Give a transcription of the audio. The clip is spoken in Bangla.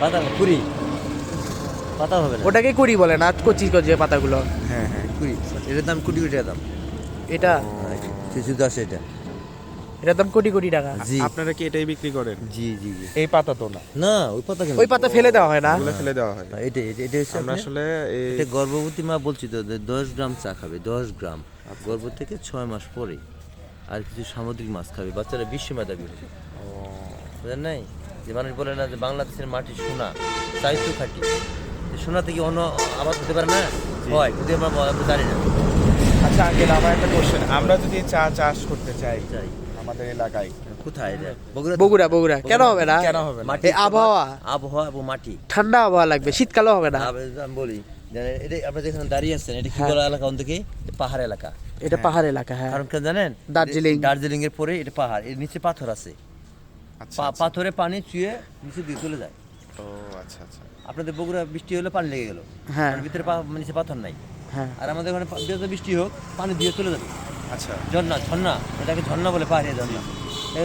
পাতা না, কুড়ি পাতা হবে না। ওটাকে কুড়ি বলে না, কচি যে পাতাগুলো। হ্যাঁ হ্যাঁ কুড়ি, এটার দাম কোটি কোটি টাকা দাম। এটা শিশু গাছ এটা। এটার দাম কোটি কোটি টাকা। জি আপনারা কি এটাই বিক্রি করেন? জি জি জি। এই পাতা তো না, না ওই পাতা কেন? ওই পাতা ফেলে দেওয়া হয় না। এগুলো ফেলে দেওয়া হয়। এটা এটা এটা হচ্ছে আমরা আপনার- আসলে এই এটা গর্ভবতী মা বলছি তো যে 10 গ্রাম চা খাবে, 10 গ্রাম গর্ভ থেকে 6 মাস পরে। আর কিছু সামুদ্রিক মাছ খাবে, বাচ্চারা বিশ্ব মেধাবী হবে। বুঝলেন নাই? যে মানুষ বলে না যে বাংলাদেশের মাটি সোনা, তাই তো খাটি। সোনা থেকে অন্য আবাদ হতে পারে না, হয় কিন্তু আমরা জানি না। আচ্ছা আঙ্কেল, আমার একটা কোশ্চেন, আমরা যদি চা চাষ করতে চাই চাই। আমাদের এলাকায়, কোথায় এটা? বগুড়া বগুড়া কেন হবে না? কেন হবে না? মাটি, এই আবহাওয়া আবহাওয়া এবং মাটি। ঠান্ডা আবহাওয়া লাগবে, শীতকালেও হবে না। আমি বলি জানেন, এটা আপনারা যেখানে দাঁড়িয়ে আছেন এটা কি হ্যাঁ। বলা এলাকা? অন্তকে পাহাড় এলাকা। এটা পাহাড় এলাকা, হ্যাঁ। কারণ কেন জানেন? দার্জিলিং। দার্জিলিং এর পরে এটা পাহাড়, এর নিচে পাথর আছে। আচ্ছা আচ্ছা। পাথরে পানি চুয়ে নিচে দিয়ে চলে যায়। ও আচ্ছা আচ্ছা। আপনাদের বগুড়া বৃষ্টি হলে পানি লেগে গেল, হ্যাঁ ভিতরে নিচে পাথর নাই। হ্যাঁ। আর আমাদের ওখানে যত বৃষ্টি হোক পানি দিয়ে চলে যাবে। আচ্ছা ঝর্ণা, ঝর্ণা এটাকে ঝর্ণা বলে, পাহাড়ি ঝর্ণা।